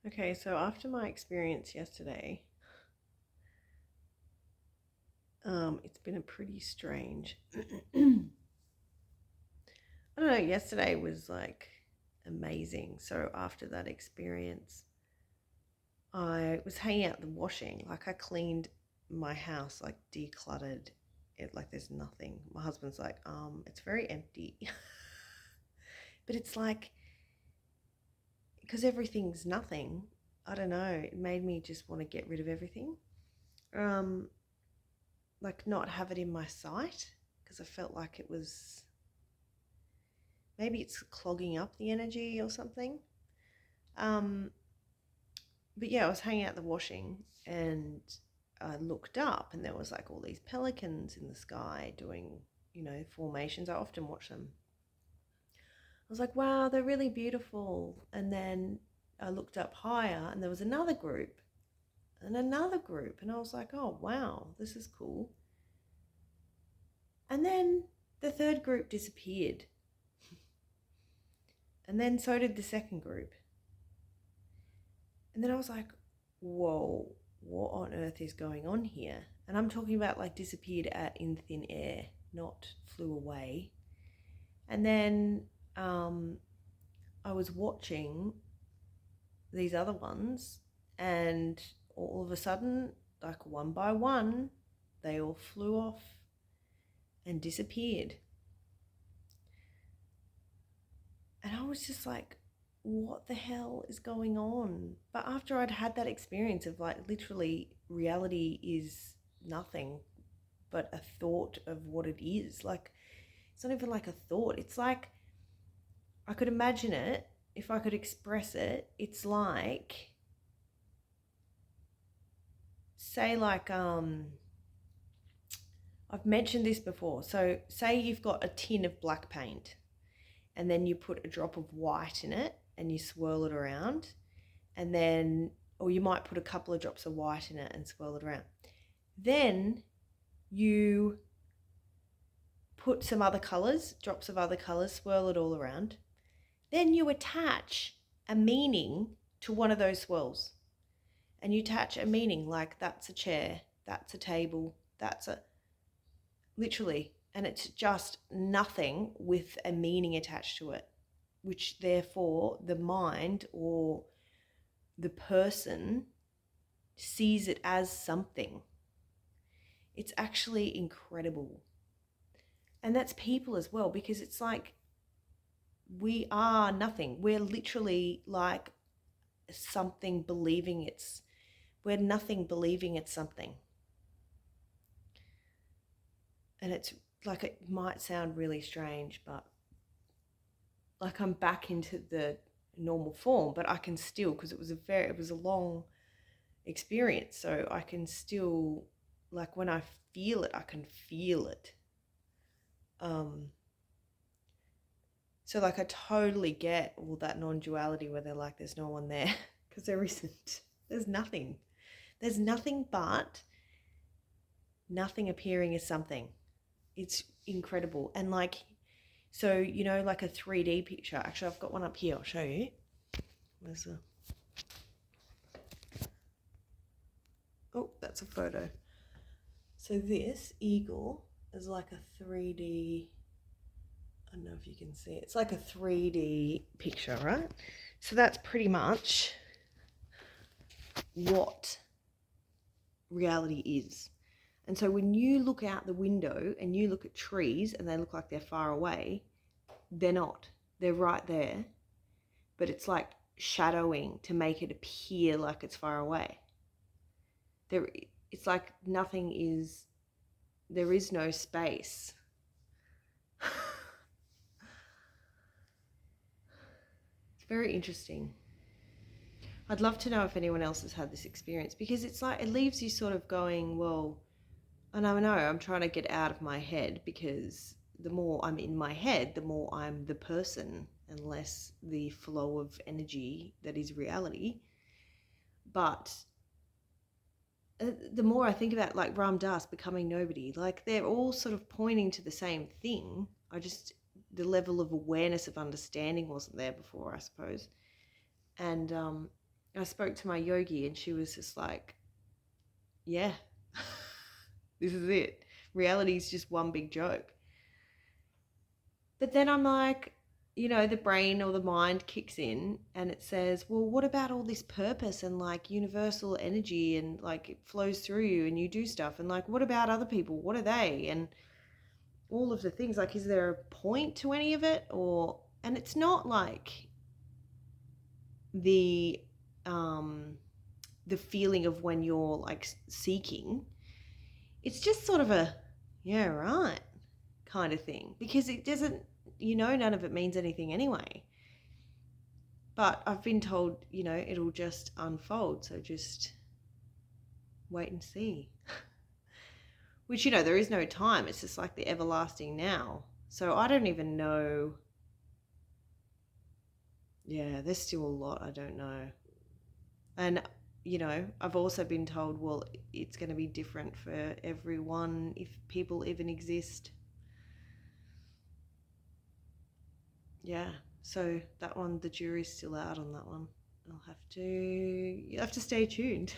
Okay, so after my experience yesterday, it's been a pretty strange. I don't know, yesterday was like amazing. So after that experience, I was hanging out the washing. Like I cleaned my house, like decluttered it like there's nothing. My husband's like, it's very empty. But it's like because everything's nothing, I don't know, it made me just want to get rid of everything. Um, like not have it in my sight because I felt like it was maybe it's clogging up the energy or something. Um, but yeah, I was hanging out the washing and I looked up and there was like all these pelicans in the sky doing, formations. I often watch them. I was like, wow, they're really beautiful. And then I looked up higher and there was another group and another group. And I was like, oh, wow, this is cool. And then the third group disappeared. And then so did the second group. And then I was like, whoa, what on earth is going on here? And I'm talking about like disappeared in thin air, not flew away. And then I was watching these other ones, and all of a sudden, like one by one, they all flew off and disappeared. And I was just like, what the hell is going on? But after I'd had that experience of like literally reality is nothing but a thought of what it is. Like, it's not even like a thought. It's like I could imagine it if I could express it. It's like, say, like, I've mentioned this before. So, say you've got a tin of black paint and then you put a drop of white in it and you swirl it around, and then, or you might put a couple of drops of white in it and swirl it around. Then you put some other colors, drops of other colors, swirl it all around. Then you attach a meaning to one of those swirls. And you attach a meaning like that's a chair, that's a table, that's a, literally. And it's just nothing with a meaning attached to it, which therefore the mind or the person sees it as something. It's actually incredible. And that's people as well, because it's like we are nothing. We're literally like something believing we're nothing believing it's something. And it's like, it might sound really strange, but like I'm back into the normal form, but I can still, because it was a long experience. So I can still, like when I feel it, I can feel it. Um, So like I totally get all that non-duality where they're like, there's no one there, because there isn't. There's nothing. There's nothing but nothing appearing as something. It's incredible. And like, so, like a 3D picture. Actually, I've got one up here. I'll show you. Where's the... Oh, that's a photo. So this eagle is like a 3D... I don't know if you can see it. It's like a 3D picture, right? So that's pretty much what reality is. And so when you look out the window and you look at trees and they look like they're far away, they're not. They're right there. But it's like shadowing to make it appear like it's far away. It's like there is no space. It's very interesting. I'd love to know if anyone else has had this experience, because it's like it leaves you sort of going, well, and I know I'm trying to get out of my head, because the more I'm in my head, the more I'm the person and less the flow of energy that is reality. But the more I think about like Ram Dass becoming nobody, like they're all sort of pointing to the same thing. The level of awareness of understanding wasn't there before, I suppose. And I spoke to my yogi and she was just like, yeah, this is it. Reality is just one big joke. But then I'm like, the brain or the mind kicks in and it says, well, what about all this purpose and like universal energy and like it flows through you and you do stuff? And like, what about other people? What are they? And all of the things, like, is there a point to any of it? And it's not like the, the feeling of when you're like seeking. It's just sort of a, yeah, right kind of thing, because it doesn't, none of it means anything anyway. But I've been told, it'll just unfold. So just wait and see. Which, there is no time. It's just like the everlasting now. So I don't even know. Yeah, there's still a lot I don't know. And, I've also been told, well, it's going to be different for everyone if people even exist. Yeah. So that one, the jury's still out on that one. You'll have to stay tuned.